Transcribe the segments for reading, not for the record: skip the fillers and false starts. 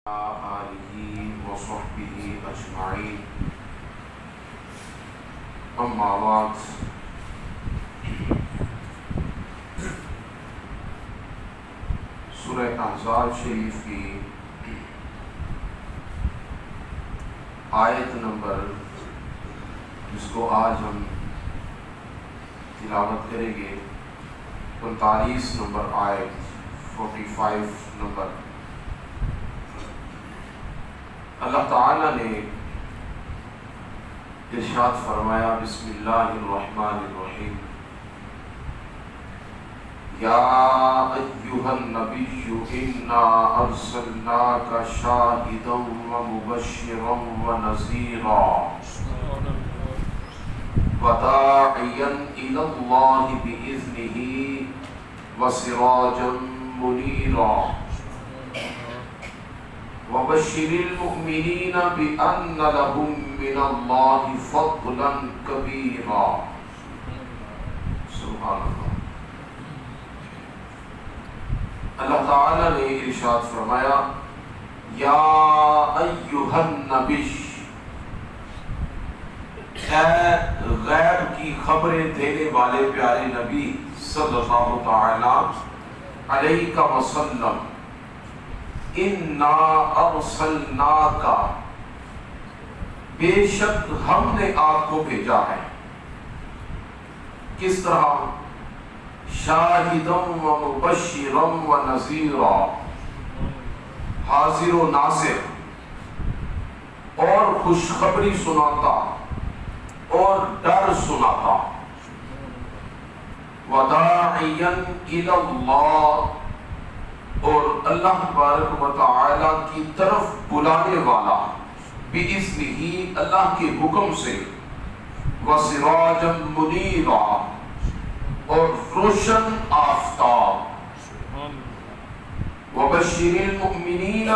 آلہ وصحبہ اجمعین اما بعد سورہ احزاب شریف کی آیت نمبر جس کو آج ہم تلاوت کریں گے 45 نمبر آیت 45 نمبر اللہ تعالیٰ نے ارشاد فرمایا بسم اللہ الرحمن الرحیم یا ایہا النبی انا ارسلناک شاہدا ومبشرا ونذیرا وداعیا الی اللہ بإذنہ وسراجا منیرا وبشر المؤمنین بأن لهم من اللہ فضلا کبیرا سبحان اللہ۔ اللہ تعالیٰ نے ارشاد فرمایا یا ایہا النبی، اے غیب کی خبریں دینے والے پیارے نبی صلی اللہ تعالیٰ علیہ وسلم، انا ارسلناک، بے شک ہم نے آپ کو بھیجا ہے۔ کس طرح؟ شاہدا ومبشرا ونذیرا، حاضر و ناظر اور خوشخبری سناتا اور ڈر سناتا، وداعیا الی اللہ، اور اللہ تبارک و تعالی کی طرف بلانے والا، بِإِذْنِهِ، اللہ کے حکم سے، وَسِرَاجًا مُنِيرًا، اور روشن آفتاب، وَبَشِّرِ الْمُؤْمِنِينَ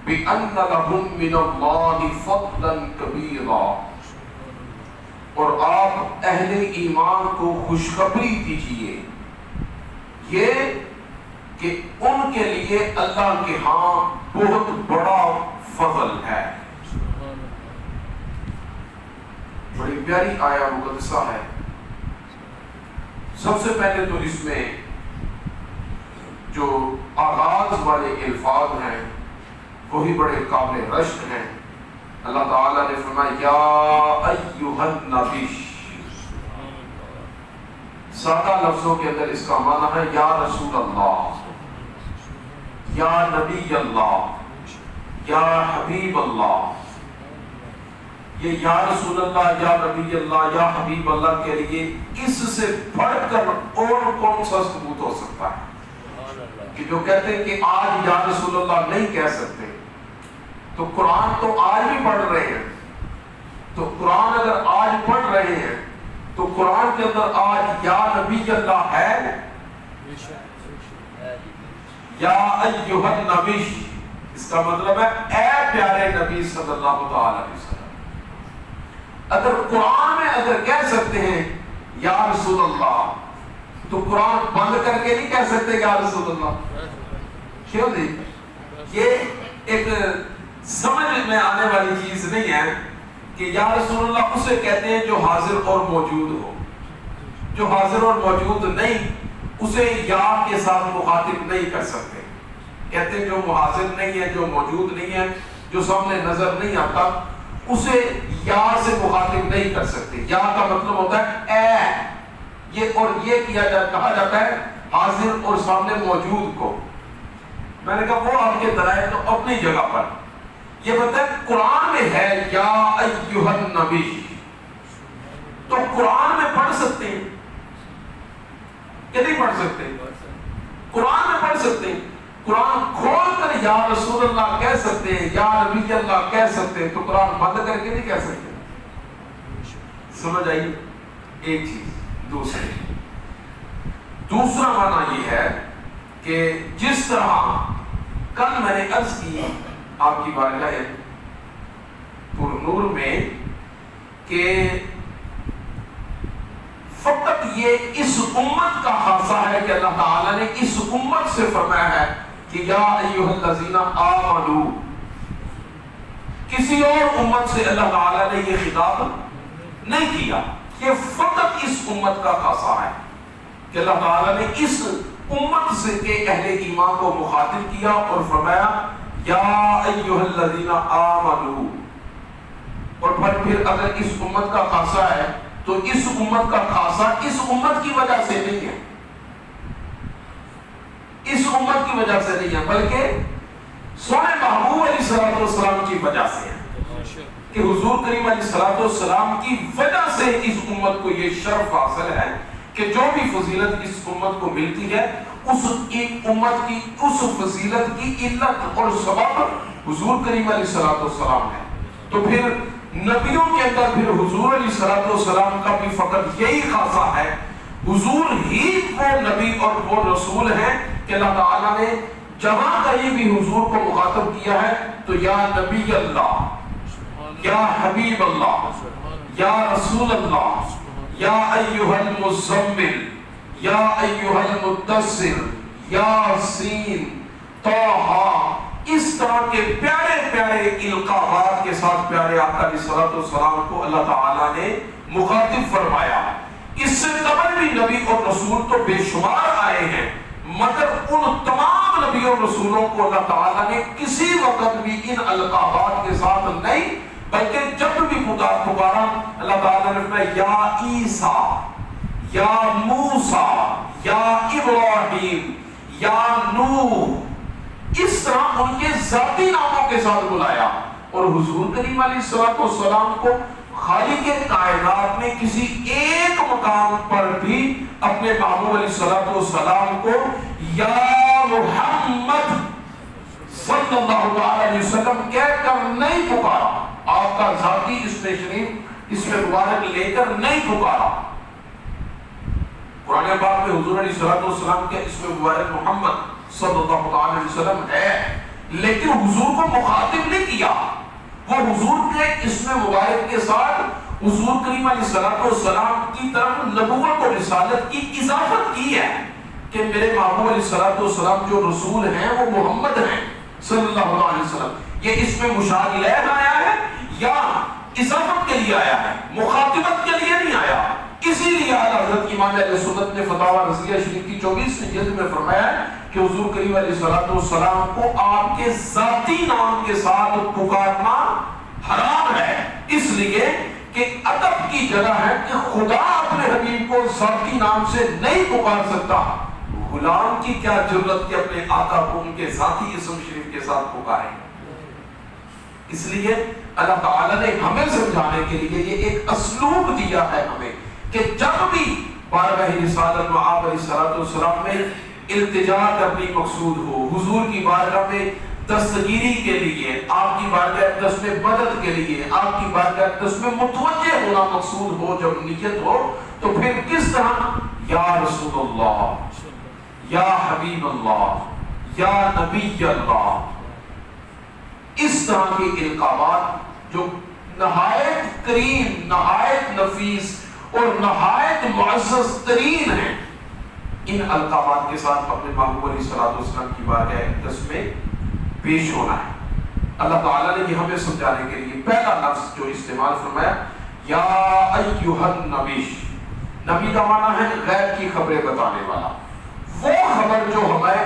بِأَنَّ لَهُم مِّنَ اللَّهِ فَضْلًا كَبِيرًا، اور آپ اہل ایمان کو خوشخبری دیجئے یہ کہ ان کے لیے اللہ کے ہاں بہت بڑا فضل ہے۔ بڑی پیاری آیہ مقدسہ ہے۔ سب سے پہلے تو اس میں جو آغاز والے الفاظ ہیں وہی بڑے قابل رشک ہیں۔ اللہ تعالیٰ نے فرمایا یا ایہا النبی، سادہ لفظوں کے اندر اس کا معنی ہے یا رسول اللہ، یا نبی اللہ، یا حبیب اللہ۔ یہ یا رسول اللہ، یا نبی اللہ، یا حبیب اللہ کے لیے اس سے بڑھ کر اور کون سا ثبوت ہو سکتا ہے کہ جو کہتے ہیں کہ آج یا رسول اللہ نہیں کہہ سکتے، تو قرآن تو آج بھی پڑھ رہے ہیں، تو قرآن اگر آج پڑھ رہے ہیں تو قرآن کے اندر آج یا نبی اللہ ہے، یا ایہا النبی، اس کا مطلب ہے اے پیارے نبی صلی اللہ تعالی علیہ وسلم۔ اگر قرآن میں اگر کہہ سکتے ہیں یا رسول اللہ تو قرآن بند کر کے نہیں کہہ سکتے یا رسول اللہ؟ کیوں نہیں؟ یہ ایک سمجھ میں آنے والی چیز نہیں ہے کہ یا رسول اللہ اسے کہتے ہیں جو حاضر اور موجود ہو، جو حاضر اور موجود نہیں اسے یا کے ساتھ مخاطب نہیں کر سکتے۔ کہتے ہیں جو حاضر نہیں ہے، جو موجود نہیں ہے، جو سامنے نظر نہیں آتا، اسے یا سے مخاطب نہیں کر سکتے۔ یا کا مطلب ہوتا ہے اے، یہ اور یہ کہا جاتا ہے حاضر اور سامنے موجود کو۔ میں نے کہا وہ آپ کے دلائل تو اپنی جگہ پر، یہ بتا ہے قرآن میں ہے یا ایہا النبی، تو قرآن میں پڑھ سکتے ہیں کہ نہیں پڑھ سکتے؟ قرآن میں پڑھ سکتے ہیں، قرآن کھول کر یا رسول اللہ کہہ سکتے ہیں، یا نبی اللہ کہہ سکتے ہیں، تو قرآن بند کر کے نہیں کہہ سکتے۔ سمجھ آئیے ایک چیز۔ دوسرا معنی یہ ہے کہ جس طرح کل میں نے عرض کی آپ کی بارگاہ پر نور میں کہ فقط یہ اس امت کا خاصہ ہے کہ اللہ تعالیٰ نے اس امت سے فرمایا ہے کہ کہ یا ایھا الذین آمنو، کسی اور امت سے اللہ تعالیٰ نے یہ خطاب نہیں کیا، یہ فقط اس امت کا خاصہ ہے کہ اللہ تعالیٰ نے اس امت سے کے اہل ایمان کو مخاطب کیا اور فرمایا یا ایھا الذین آمنو. اور پھر اگر اس امت کا خاصہ ہے تو اس امت کا خاصہ اس امت کی وجہ سے نہیں ہے، اس امت کی وجہ سے نہیں ہے، بلکہ سونے محبوب علیہ السلام کی وجہ سے ہے کہ حضور کریم علیہ السلام کی وجہ سے اس امت کو یہ شرف حاصل ہے کہ جو بھی فضیلت اس امت کو ملتی ہے اس امت کی اس فضیلت کی علت اور سبب حضور کریم علیہ السلام ہے. تو پھر نبیوں کے اندر پھر حضور علیہ السلام کا بھی فقط یہی خاصہ ہے، حضور ہی وہ نبی اور وہ رسول ہیں کہ اللہ تعالیٰ نے جہاں کہیں بھی حضور کو مخاطب کیا ہے تو یا نبی اللہ، یا حبیب اللہ، یا رسول اللہ، یا ایھا المزمل، یا ایھا المدثر، یاسین، طٰہٰ، اس طرح کے پیارے پیارے القابات کے ساتھ پیارے آقا علیہ السلام کو اللہ تعالیٰ نے مخاطب فرمایا. اس سے قبل بھی نبی اور رسول تو بے شمار آئے ہیں، مگر ان تمام نبی اور رسولوں کو اللہ تعالیٰ نے کسی وقت بھی ان القابات کے ساتھ نہیں، بلکہ جب بھی پکارا اللہ تعالیٰ نے فرمایا یا عیسیٰ، یا موسیٰ، یا ابراہیم، یا نوح، اس طرح ان کے ذاتی ناموں کے ساتھ بلایا. اور حضور کریم علیہ السلام کو خالق کائنات نے کسی ایک مقام پر بھی اپنے محبوب علیہ السلام کو یا محمد صلی اللہ علیہ وسلم کہہ کر نہیں پکارا، آپ کا ذاتی اس میں مبارک لے کر نہیں پکارا. قرآن پاک میں حضور علیہ السلام کے اس میں مبارک محمد صلی اللہ علیہ وسلم ہے، لیکن حضور کو مخاطب نہیں کیا. وہ حضور کے اسم مبارک کے ساتھ حضور کریم علیہ السلام کی طرف نبوت اور رسالت کی اضافت کی ہے کہ میرے محبوب علیہ السلام جو رسول ہیں وہ محمد ہیں صلی اللہ علیہ وسلم. یہ اس میں مشار الیہ آیا ہے یا اضافت کے لیے آیا ہے، مخاطبت کے لیے نہیں آیا. اسی لیے حضرت امام اہل سنت نے فتاوی رضیہ شریف کی 24ویں جلد میں فرمایا ہے کہ حضور کریم علیہ السلام کو آپ کے ذاتی نام کے ساتھ پکارنا حرام ہے، اس لیے کہ ادب کی جگہ ہے کہ خدا اپنے حبیب کو ذاتی نام سے نہیں پکار سکتا، غلام کی کیا جرت کہ اپنے آقا کو ان کے ذاتی اسم شریف کے ساتھ پکارے. اس لیے اللہ تعالیٰ نے ہمیں سمجھانے کے لیے یہ ایک اسلوب دیا ہے ہمیں کہ جب بھی بارگاہ رسالت و آپ علیہ السلام میں التجا کرنی مقصود ہو، حضور کی بارگاہ میں دستگیری کے لیے، آپ کی بارگاہ دست میں مدد کے لیے، آپ کی بارگاہ دست میں متوجہ ہونا مقصود ہو، جب نیت ہو تو پھر کس طرح یا رسول اللہ، یا حبیب اللہ، یا نبی اللہ، اس طرح کے القابات جو نہایت کریم، نہایت نفیس اور نہایت معزز ترین ہیں، ان القابات کے ساتھ اپنے محبوب علیہ السلام کی بارگاہ اقدس میں پیش ہونا ہے. اللہ تعالیٰ نے یہ ہمیں سمجھانے کے لیے پہلا لفظ جو استعمال فرمایا یا ایھا النبی. نبی کا معنی ہے غیب کی خبریں بتانے والا، وہ خبر جو ہمیں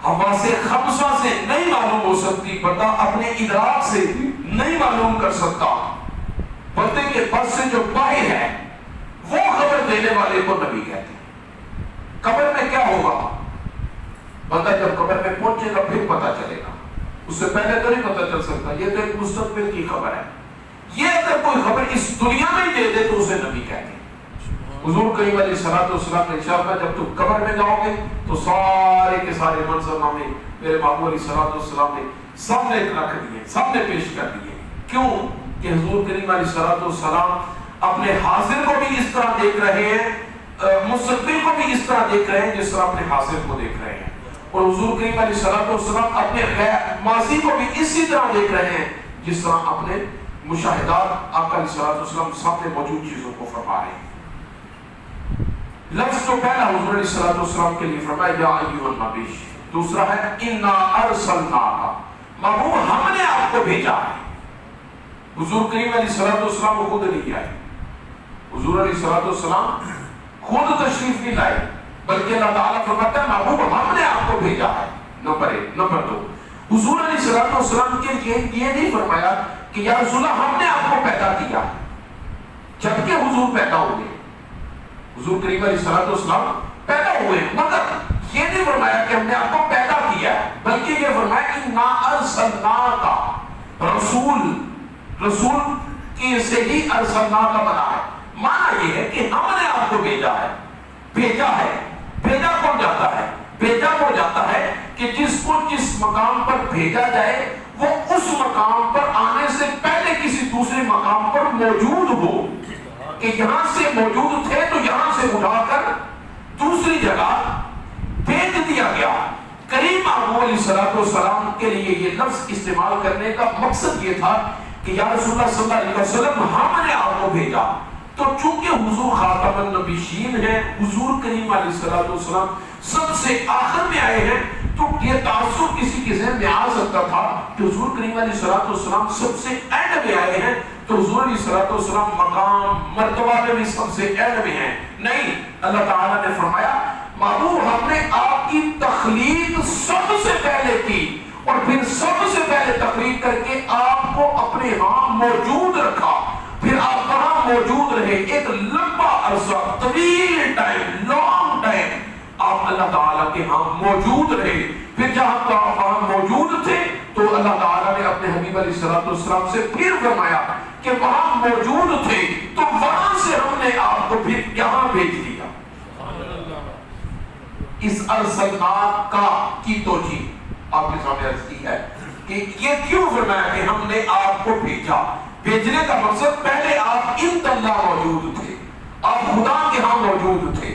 حواس خمسہ سے نہیں معلوم ہو سکتی، بندہ اپنے ادراک سے نہیں معلوم کر سکتا، بندے کے بس سے جو باہر ہے وہ خبر دینے والے کو نبی کہتے ہیں. قبر میں کیا ہوگا، بندہ جب قبر میں پہنچے گا پھر پتا چلے گا، اس سے پہلے تو نہیں پتا چل سکتا. یہ تو ایک مستقبل کی خبر ہے. یہ اگر کوئی خبر اس دنیا میں دے دے تو اسے نبی کہتے ہیں. حضور کریم علیہ السلام نے ارشاد فرمایا جب تم قبر میں جاؤ گے تو سارے کے سارے منظرنامے میرے محبوب علیہ السلام نے سامنے رکھ دیے، سامنے پیش کر دیے. کیوں کہ حضور کریم علیہ السلام اپنے حاضر کو بھی اس طرح دیکھ رہے ہیں، مستقبل کو بھی اس طرح دیکھ رہے ہیں جس طرح اپنے حاضر کو دیکھ رہے ہیں. اور حضور کریم علیہ السلام اپنے ماضی کو بھی اسی طرح دیکھ رہے ہیں جس طرح اپنے مشاہدات آقا علیہ السلام سامنے موجود چیزوں کو فرما رہے ہیں. لفظ جو پہلا حضور علیہ السلام کے لیے فرمایا یا ایھا النبی، دوسرا ہے انا ارسلناک، محبوب ہم نے آپ کو بھیجا ہے۔ حضور کریم علیہ الصلوۃ والسلام کو خود نہیں آئے، حضور علیہ الصلوۃ والسلام خود تشریف نہیں لائے، بلکہ اللہ تعالیٰ فرماتا ہے محبوب ہم نے آپ کو بھیجا ہے۔ نمبر 1۔ نمبر 2، حضور علیہ الصلوۃ والسلام کے یہ نہیں فرمایا کہ یا رسول اللہ ہم نے آپ کو پیدا کیا جبکہ حضور پیدا ہوئے۔ حضور کریم علیہ الصلوۃ والسلام پیدا ہوئے، مگر یہ نہیں فرمایا کہ ہم نے آپ کو پیدا کیا ہے، بلکہ یہ فرمایا کہ انا ارسلناک، رسول کی سے ہی ارسلناک بنا ہے۔ معنی یہ ہے کہ ہم نے آپ کو بھیجا ہے۔ بھیجا کون جاتا ہے؟ بھیجا وہ جاتا ہے کہ جس کو جس مقام پر بھیجا جائے وہ اس مقام پر آنے سے پہلے کسی دوسرے مقام پر موجود ہو، کہ یہاں سے موجود تھے تو یہاں سے اٹھا کر دوسری جگہ بھیج دیا گیا۔ کریم محبوب علیہ الصلوۃ والسلام کے لیے یہ لفظ استعمال کرنے کا مقصد یہ تھا کہ یا رسول اللہ صلی اللہ علیہ وسلم ہم نے آپ کو بھیجا۔ تو چونکہ حضور خاتم النبیین ہیں، حضور کریم علیہ الصلوۃ والسلام سب سے آخر میں آئے ہیں، تو یہ تعصب کسی کے ذہن میں آ سکتا تھا کہ حضور کریم علیہ الصلوۃ والسلام سب سے اینڈ میں آئے ہیں تو حضور علیہ الصلوۃ والسلام مقام مرتبہ میں بھی سب سے اینڈ میں ہیں۔ نہیں، اللہ تعالیٰ نے فرمایا محبوب ہم نے آپ کی تخلیق سب سے پہلے کی اور پھر سب سے پہلے تخلیق کر کے آپ کو اپنے ہاں موجود رکھا، پھر آپ وہاں موجود رہے ایک لمبا عرصہ، طویل ٹائم، لانگ ٹائم آپ اللہ تعالیٰ کے ہاں موجود رہے۔ پھر جہاں آپ وہاں موجود تھے تو اللہ تعالیٰ نے اپنے حبیب علیہ الصلوۃ والسلام سے پھر فرمایا کہ وہاں موجود تھے تو وہاں سے ہم نے آپ کو پھر یہاں بھیج دیا۔ اس ارسلناک کا کی توجیہ آپ کے سامنے عرض کی ہے کہ یہ کیوں فرمایا کہ ہم نے آپ کو بھیجا۔ بھیجنے کا مقصد پہلے آپ عند اللہ موجود تھے، آپ خدا کے ہاں موجود تھے۔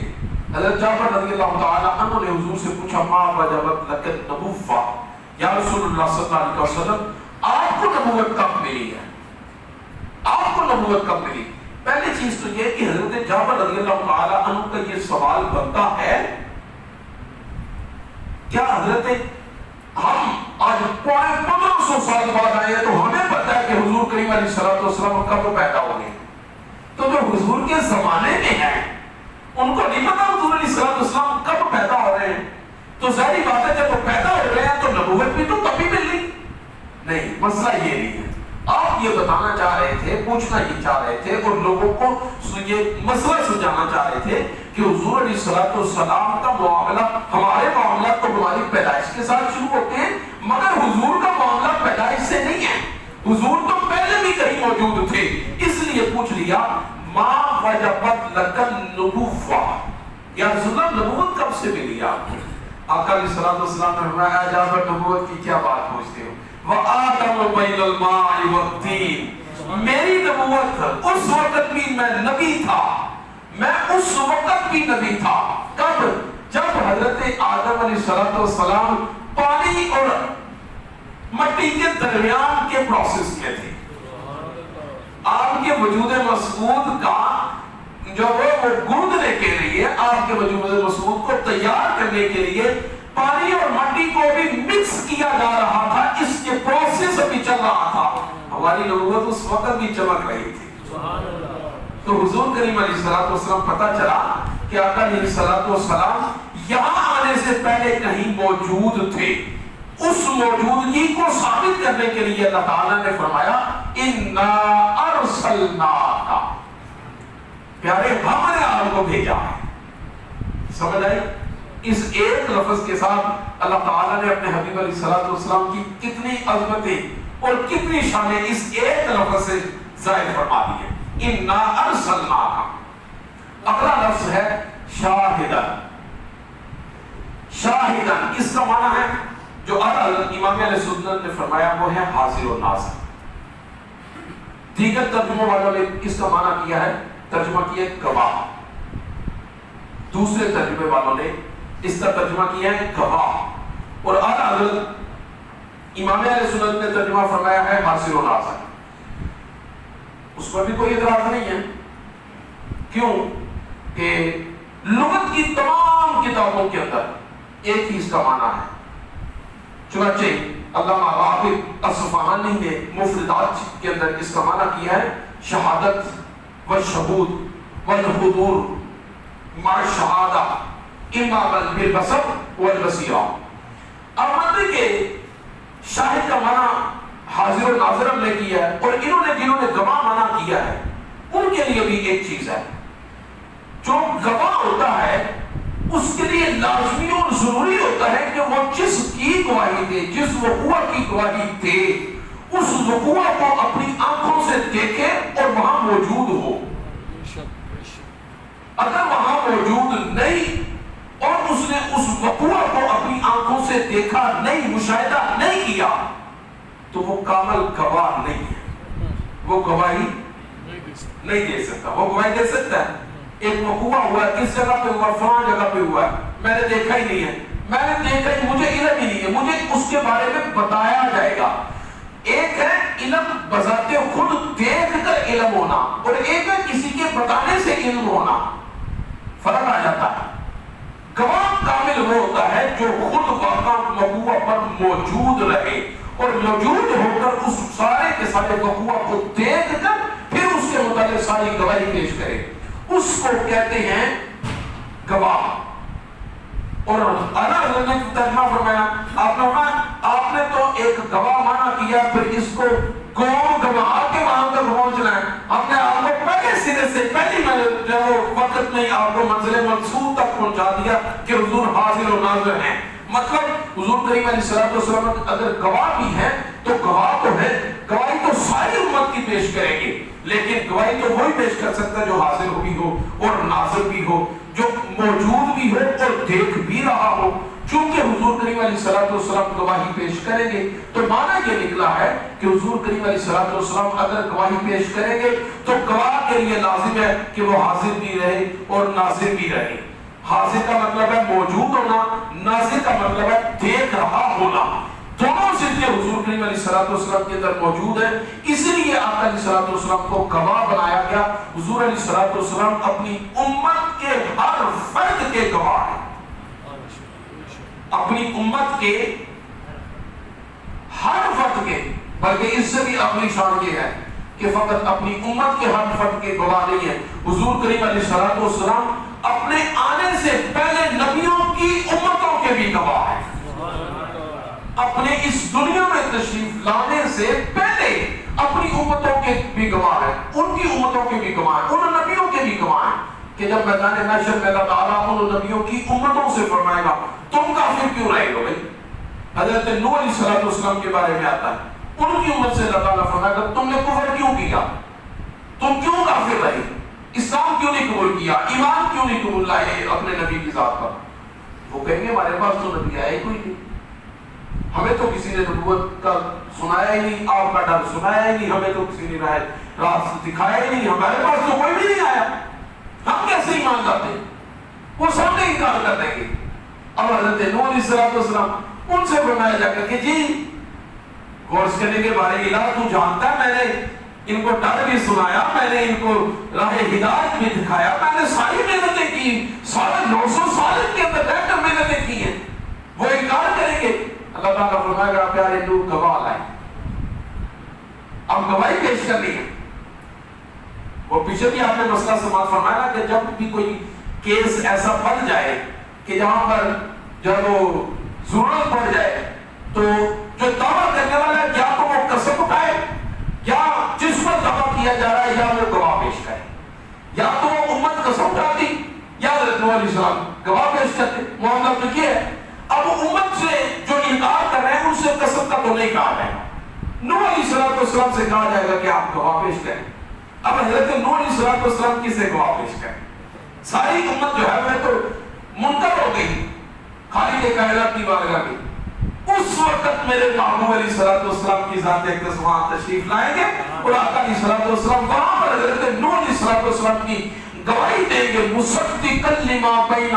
حضرت جعفر رضی اللہ تعالی عنہ نے حضور سے پوچھا ما وجبت لک النبوۃ، یا رسول اللہ صلی اللہ علیہ وسلم آپ کو نبوت کب ملی ہے؟ آپ کو نبوت کب ملی؟ پہلی چیز تو یہ کہ حضرت جعفر رضی اللہ تعالی عنہ کا یہ سوال بنتا ہے کیا حضرت ہم آج 1500 سال بعد آئے ہیں تو ہمیں پتہ ہے کہ حضور کریم علیہ الصلوۃ والسلام کب پیدا ہوئے، تو جو حضور کے زمانے میں ہیں ان کو نہیں پتا حضور علیہ الصلوۃ والسلام کب پیدا ہو رہے ہیں، تو ظاہری بات ہے جب وہ پیدا ہو رہے ہیں تو نبوت بھی تو تبھی مل رہی نہیں۔ مسئلہ یہ نہیں ہے، آپ یہ بتانا چاہ رہے تھے، پوچھنا یہ چاہ رہے تھے اور لوگوں کو یہ مسئلہ سمجھانا چاہ رہے تھے کہ حضور علیہ الصلوۃ والسلام کا معاملہ، ہمارے معاملات تو ہماری پیدائش کے ساتھ شروع ہوتے ہیں مگر حضور کا معاملہ پیدائش سے نہیں ہے، حضور تو پہلے بھی کہیں موجود تھے، اس لیے پوچھ لیا ما وجبت لک النبوۃ، یا رسول اللہ نبوت کب سے ملی آپ کو؟ آقا علیہ الصلوۃ والسلام نے فرمایا جعفر نبوت کی کیا بات پوچھتے ہو، وآدم بین الماء والطین، میری نبوت اس وقت بھی میں نبی تھا، میں اس وقت بھی نبی تھا کب؟ جب حضرت آدم علیہ الصلوۃ والسلام پانی اور مٹی کے درمیان کے پروسیس میں تھے۔ آپ کے وجود مسعود کا جو وہ گوندنے کے لیے، آپ کے وجود مسعود کو تیار کرنے کے لیے پانی اور مٹی کو بھی مکس کیا جا رہا تھا، اس کے پروسیس ابھی چل رہا تھا۔ ہماری نبوت اس وقت بھی چمک رہی تھی۔ تو حضور کریم علیہ الصلوۃ والسلام پتہ چلا کہ آقا علیہ الصلوۃ والسلام یہاں آنے سے پہلے کہیں موجود تھے، اس موجودگی کو ثابت کرنے کے لیے اللہ تعالیٰ نے فرمایا انا ارسلناک، پیارے ہم نے آپ کو بھیجا ہے۔ سمجھ آئی؟ اس ایک لفظ کے ساتھ اللہ تعالیٰ نے اپنے حبیب علیہ الصلوۃ والسلام کی کتنی عظمتیں اور کتنی شانیں اس ایک لفظ سے ظاہر فرما دی ہیں۔ انا ارسلناک، اگلا لفظ ہے شاہدن۔ شاہدن اس کا معنی ہے جو امام علیہ سنت نے فرمایا وہ ہے حاضر و ناظر۔ دیگر ترجمہ والوں نے اس کا معنی کیا ہے، ترجمہ کیا ہے گواہ، دوسرے ترجمے والوں نے اس کا ترجمہ کیا ہے گواہ، اور حضرت امام علیہ سنت نے ترجمہ فرمایا ہے حاضر و ناظر۔ اس پر بھی کوئی اعتراض نہیں ہے، کیوں کہ لغت کی تمام کتابوں کے اندر ایک ہی اس کا معنی ہے، چنانچہ علامہ راغب اصفہانی نے مفردات کے اندر اس کا معنی کیا ہے شہادت والشہود والحضور مع الشہادہ اماما بالبصر والبصیرہ. اب مطلب کہ شاہد کا معنی حاضر و ناظر نے کیا ہے، اور انہوں نے جنہوں نے گواہ معنی کیا ہے ان کے لیے بھی ایک چیز ہے. جو گواہ ہوتا ہے اس کے لیے لازمی اور ضروری ہوتا ہے کہ وہ جس کی گواہی دے، جس وقوع کی گواہی دے، اس وقوع کو اپنی آنکھوں سے دیکھے اور وہاں موجود ہو. اگر وہاں موجود نہیں اور اس نے اس وقوع کو اپنی آنکھوں سے دیکھا نہیں، مشاہدہ نہیں کیا، تو وہ کامل گواہ نہیں ہے، وہ گواہی نہیں دے سکتا. وہ گواہی دے سکتا ہے ایک وقوع ہوا ہے، کس جگہ پہ ہوا، فلاں جگہ پہ ہوا ہے، میں نے دیکھا ہی نہیں ہے، میں نے دیکھا ہی، مجھے علم ہی نہیں ہے، مجھے اس کے بارے میں بتایا جائے گا. ایک ہے علم بذات خود دیکھ کر علم ہونا، اور ایک ہے کسی کے بتانے سے علم ہونا. فرق آ جاتا ہے. گواہ کامل وہ ہوتا ہے جو خود واقع وقوع پر موجود رہے اور موجود ہو کر اس سارے کے سارے وقوع کو دیکھ کر پھر اس کے متعلق ساری گواہی پیش کرے. اس کو کہتے ہیں گواہ. اور اعلیٰ حضرت نے ترجمہ فرمایا، آپ نے تو ایک گواہ مانا کیا، پھر اس کو گواہ کے وہاں تک پہنچنا ہے. آپ نے آپ کو پہلے سرے سے پہلی وقت میں آپ کو منزل منصور تک پہنچا دیا کہ حضور حاضر و ناظر ہیں. مطلب حضور کریم علیہ السلام اگر گواہ بھی ہے تو گواہ تو ہے، گواہی تو ساری امت کی پیش کریں گے، لیکن گواہی تو وہی پیش کر سکتا ہے جو حاضر بھی ہو اور ناظر بھی ہو، جو موجود بھی ہو اور دیکھ بھی رہا ہو. چونکہ حضور کریم علیہ السلام گواہی پیش کریں گے تو معنی یہ نکلا ہے کہ حضور کریم علیہ السلام اگر گواہی پیش کریں گے تو گواہ کے لیے لازم ہے کہ وہ حاضر بھی رہے اور ناظر بھی رہے. حاضر کا مطلب ہے موجود ہونا، ناظر کا مطلب ہے دیکھ رہا ہونا. دونوں صفتیں حضور کریم علیہ السلام کے اندر موجود ہیں، اس لیے آقا علیہ السلام کو گواہ بنایا گیا. حضور علیہ السلام اپنی امت کے ہر فرد کے گواہ ہیں، اپنی امت کے ہر فرد کے، بلکہ اس سے بھی اپنی شان یہ ہے کہ فقط اپنی امت کے ہر فرد کے گواہ نہیں ہے. حضور کریم علیہ السلام اپنے آنے سے پہلے نبیوں کی امتوں کے بھی گواہ ہیں. اپنے اس دنیا میں تشریف لانے سے پہلے اپنی امتوں کے بھی گواہ ہیں، ان کی امتوں کے بھی گواہ ہیں، ان نبیوں کے بھی گواہ ہیں کہ جب میدان محشر میں اللہ تعالیٰ ان نبیوں کی امتوں سے فرمائے گا تم کافر کیوں رہے ہو بھائی. حضرت نوح علیہ السلام کے بارے میں آتا ہے، ان کی امت سے اللہ تعالیٰ فرمائے گا تم نے کفر کیوں کیا، تم کیوں کافر رہے، اسلام کیوں نہیں قبول کیا، ایمان کیوں نہیں قبول لائے اپنے نبی کی ذات پر. وہ کہیں گے ہمارے پاس تو نبی آیا ہی کوئی نہیں، ہمیں تو کسی نے نبوت کا سنایا ہی نہیں، آپ کا ڈر سنایا ہی نہیں، ہمیں تو کسی نے راست دکھایا ہی نہیں، ہمارے پاس تو کوئی بھی نہیں آیا، ہم کیسے ایمان لاتے. وہ سب نے انکار کر دیں گے. اب حضرت نوح علیہ السلام ان سے فرمایا جا کر کہ جی غور کرنے کے بارے میں تو جانتا ہے، میں نے ان کو ڈر بھی سنایا، میں نے ان کو راہ ہدایت بھی دکھایا، میں نے ساری محنتیں کی، سارے 900 سال کے اندر بیٹھ کر محنتیں کی ہیں. وہ انکار کریں گے. اللہ تعالیٰ فرمائے گا پیارے لوگ گواہ لائیں، اب گواہی پیش کرنی ہے. وہ پیچھے بھی آپ نے مسئلہ سماعت فرمایا کہ جب بھی کوئی کیس ایسا بن جائے کہ جہاں پر جب وہ ضرورت پڑ جائے تو جو دعویٰ کرنے والا ہے یا تو وہ قسم اٹھائے، یا جس پر دعویٰ کیا جا رہا ہے یا وہ گواہ پیش کرے. یا تو وہ امت قسم اٹھاتی یا حضرت نوح علیہ السلام گواہ پیش کرتے. معاملہ تو یہ ہے. اب امت سے جو انکار کر رہے ہیں ان سے قسم کا تو نہیں کہا جائے گا. نوح علیہ السلام سے کہا جائے گا کہ آپ گواہ پیش کریں. اب حضرت نوح علیہ السلام کسے گواہ پیش کریں؟ ساری امت جو ہے وہ تو منکر ہو گئی خالق کائنات کی بارگاہ میں. اس وقت میرے محبوب علیہ السلام کی ذات اقدس وہاں تشریف لائیں گے اور آقا علیہ السلام وہاں پر حضرت نوح علیہ السلام کی گواہی دیں گے. مصدقا لما بین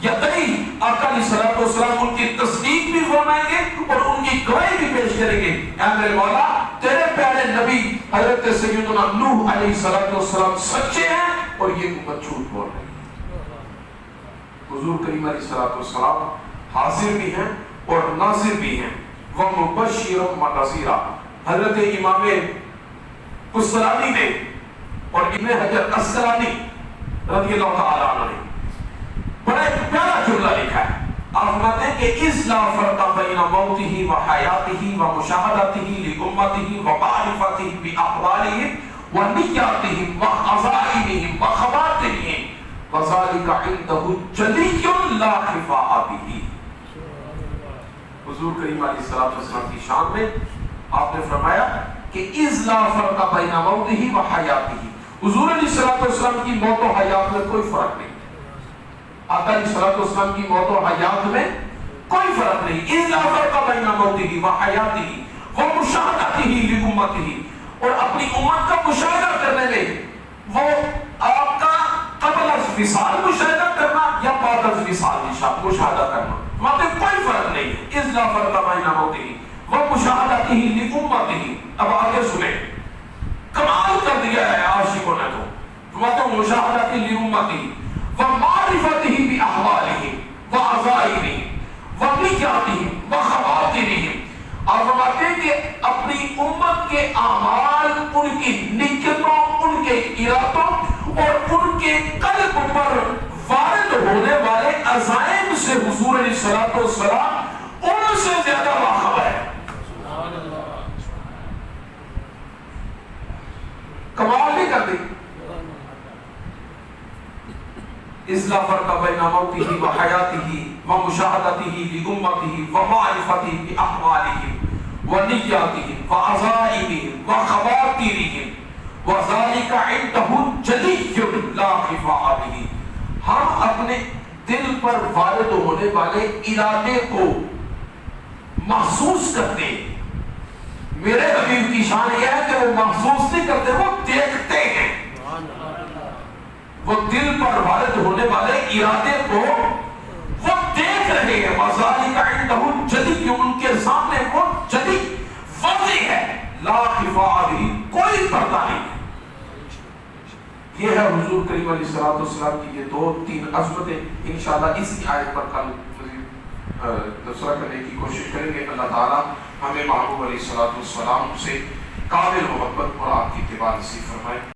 یدیہ، آقا علیہ السلام ان کی تصدیق بھی فرمائیں گے اور ان کی گواہی بھی پیش کریں گے. اے میرے مولا تیرے پیارے نبی حضرت سیدنا نوح علیہ السلام سچے ہیں اور یہ امت جھوٹ بول رہی ہے. حضور کریم علیہ السلام حاضر بھی ہیں اور ناظر بھی ہیں. ومبشرا ونذیرا. حضرت امام قسطلانی نے اور ابن حجر عسقلانی رضی اللہ تعالیٰ عنہ نے بڑا ایک پیارا جملہ لکھا ہے. آپ فرماتے ہیں کہ اذ لا فرق بین موتہ و حیاتہ و مشاہدتہ لامتہ و معرفتہ باحوالہم و نیاتہم و عزائمہم و خواترہم وذلک عندہ جلی لا خفاء بہ. حضور کریم علیہ الصلوۃ والسلام کی شان میں آپ نے فرمایا کہ اذ لا فرق بین موتہ و حیاتہ. حضور علیہ الصلوۃ والسلام کی موت و حیات میں کوئی فرق نہیں. آقا علیہ الصلوۃ والسلام کی موت و حیات میں کوئی فرق نہیں. اذ لا فرق بین موتہ و حیاتہ و مشاہدتہ لامتہ. اور اپنی امت کا مشاہدہ کرنے میں وہ آپ کا قبل از وصال مشاہدہ کرنا یا بعد از وصال مشاہدہ کرنا وہاں پہ کوئی فرق نہیں. اذ لا فرق بین موتہ و مشاہدتہ لامتہ. اب آگے سنیں, کمال کر دیا ہے عاشقوں نے تو وہاں تو مشاہدتہ لامتہ ومعرفتہ باحوالہم وعزائمہم ونیاتہم وخواترہم. اور فرماتے ہیں کہ اپنی امت کے اعمال, ان کی نیتوں, ان کے ارادوں اور ان کے قلب پر وارد ہونے والے عزائم سے حضور علیہ الصلوۃ والسلام ان سے زیادہ باخبر ہے. کمال نہیں کر دی. اذ لا فرق بین موتہ و حیاتہ و مشاہدتہ لامتہ و معرفتہ باحوالہم و نیاتہم و عزائمہم و خواترہم وذلک عندہ جلی لا خفاء بہ. ہم اپنے دل پر وارد ہونے والے ارادے کو محسوس کرتے ہیں. میرے حبیب کی شان یہ ہے کہ وہ محسوس نہیں کرتے, وہ دیکھتے ہیں. وہ دل پر وارد ہونے والے ارادے کو وہ دیکھ رہے ہیں. وذالک عندہ جلی, ان کے سامنے وہ جلی واضح ہے. لا خفاء بہ, کوئی پردہ نہیں. یہ ہے حضور کریم علیہ الصلوۃ والسلام کی یہ دو تین عظمتیں. انشاءاللہ اسی آیت پر کل تبصرہ کرنے کی کوشش کریں گے. اللہ تعالیٰ ہمیں محبوب علیہ الصلوۃ والسلام سے کامل محبت اور آپ کی اتباع نصیب فرمائے.